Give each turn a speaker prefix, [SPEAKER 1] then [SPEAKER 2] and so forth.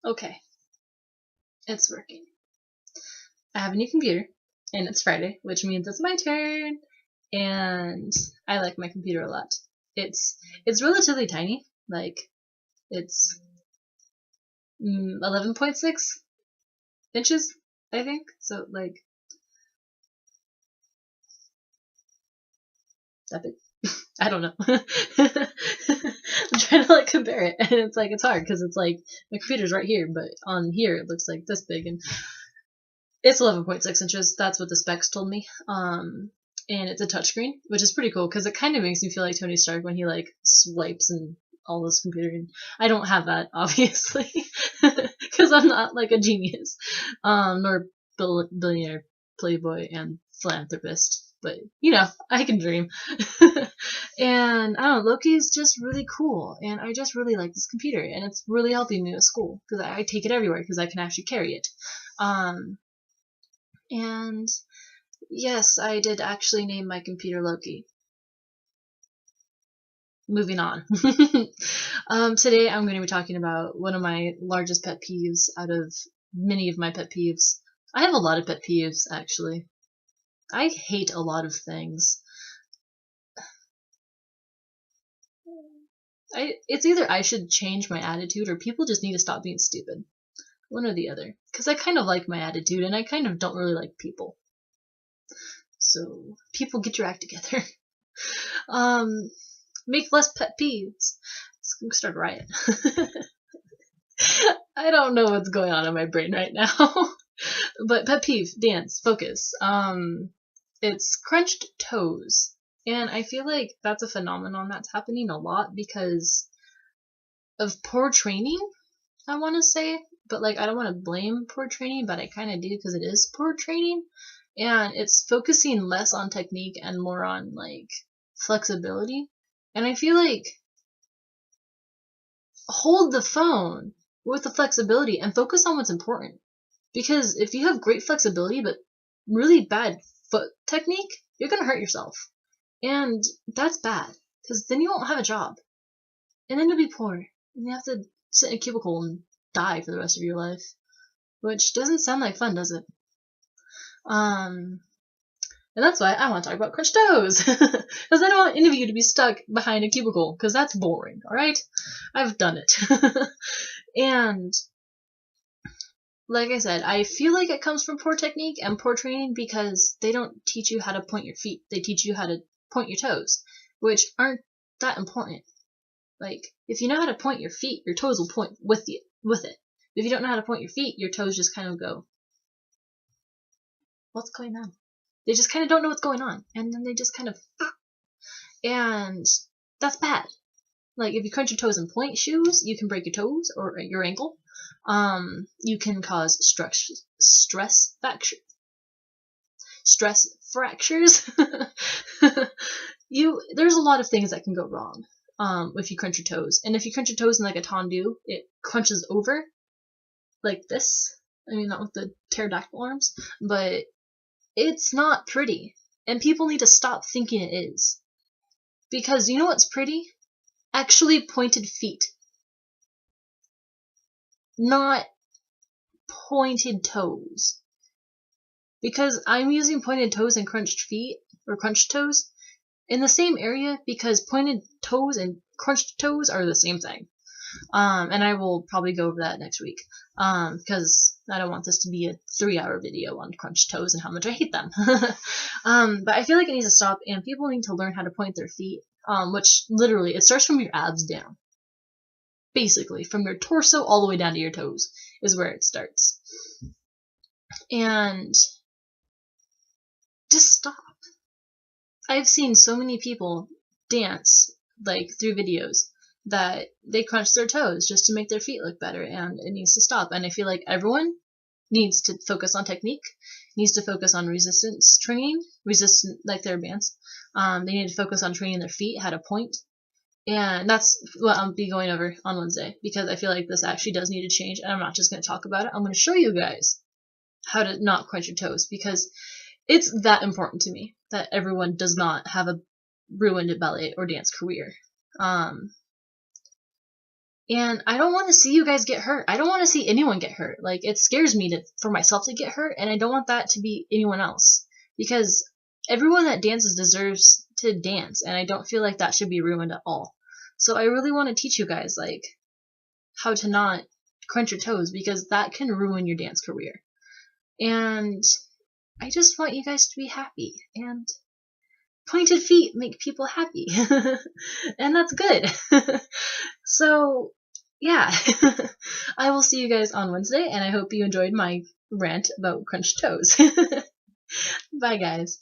[SPEAKER 1] Okay, it's working. I have a new computer, and it's Friday, which means it's my turn, and I like my computer a lot. It's relatively tiny, like it's 11.6 inches, I think. So like that big. I don't know. I'm trying to like compare it, and it's like it's hard because it's like my computer's right here, but on here it looks like this big, and it's 11.6 inches. That's what the specs told me. And it's a touchscreen, which is pretty cool because it kind of makes me feel like Tony Stark when he like swipes and all this computer. And I don't have that, obviously, because I'm not like a genius, nor billionaire, playboy, and philanthropist. But you know, I can dream. And I don't know, Loki's just really cool, and I just really like this computer, and it's really helping me at school because I take it everywhere because I can actually carry it. Um, and yes, I did actually name my computer Loki. Moving on. Today I'm going to be talking about one of my largest pet peeves out of many of my pet peeves. I have a lot of pet peeves, actually. I hate a lot of things. It's either I should change my attitude or people just need to stop being stupid. One or the other. Because I kind of like my attitude and I kind of don't really like people. So, people get your act together. Make less pet peeves. It's gonna start a riot. I don't know what's going on in my brain right now. But pet peeve, dance, focus. It's crunched toes. And I feel like that's a phenomenon that's happening a lot because of poor training, I want to say. But like, I don't want to blame poor training, but I kind of do because it is poor training. And it's focusing less on technique and more on like flexibility. And I feel like hold the phone with the flexibility and focus on what's important. Because if you have great flexibility but really bad foot technique, you're going to hurt yourself. And that's bad because then you won't have a job. And then you'll be poor. And you have to sit in a cubicle and die for the rest of your life. Which doesn't sound like fun, does it? And that's why I want to talk about crunched toes. Because I don't want any of you to be stuck behind a cubicle, because that's boring, alright? I've done it. And, like I said, I feel like it comes from poor technique and poor training because they don't teach you how to point your feet. They teach you how to point your toes, which aren't that important. Like, if you know how to point your feet, your toes will point with it. If you don't know how to point your feet, your toes just kind of go, what's going on? They just kind of don't know what's going on. And then they just kind of, and that's bad. Like, if you crunch your toes in pointe shoes, you can break your toes or your ankle. You can cause stress fractures. There's a lot of things that can go wrong if you crunch your toes. And if you crunch your toes in like a tendu, it crunches over like this. I mean, not with the pterodactyl arms, but it's not pretty. And people need to stop thinking it is. Because you know what's pretty? Actually pointed feet. Not pointed toes. Because I'm using pointed toes and crunched feet, or crunched toes, in the same area because pointed toes and crunched toes are the same thing. And I will probably go over that next week. Because I don't want this to be a 3-hour video on crunched toes and how much I hate them. But I feel like it needs to stop, and people need to learn how to point their feet, which literally, it starts from your abs down. Basically, from your torso all the way down to your toes is where it starts. And just stop. I've seen so many people dance, like, through videos that they crunch their toes just to make their feet look better, and it needs to stop. And I feel like everyone needs to focus on technique, needs to focus on resistance training, like their bands. They need to focus on training their feet, how to point. And that's what I'll be going over on Wednesday, because I feel like this actually does need to change, and I'm not just going to talk about it. I'm going to show you guys how to not crunch your toes, because it's that important to me that everyone does not have a ruined ballet or dance career. And I don't want to see you guys get hurt. I don't want to see anyone get hurt. Like, it scares me for myself to get hurt, and I don't want that to be anyone else. Because everyone that dances deserves to dance, and I don't feel like that should be ruined at all. So I really want to teach you guys, like, how to not crunch your toes, because that can ruin your dance career. And I just want you guys to be happy, and pointed feet make people happy. And that's good. So, yeah. I will see you guys on Wednesday, and I hope you enjoyed my rant about crunched toes. Bye, guys.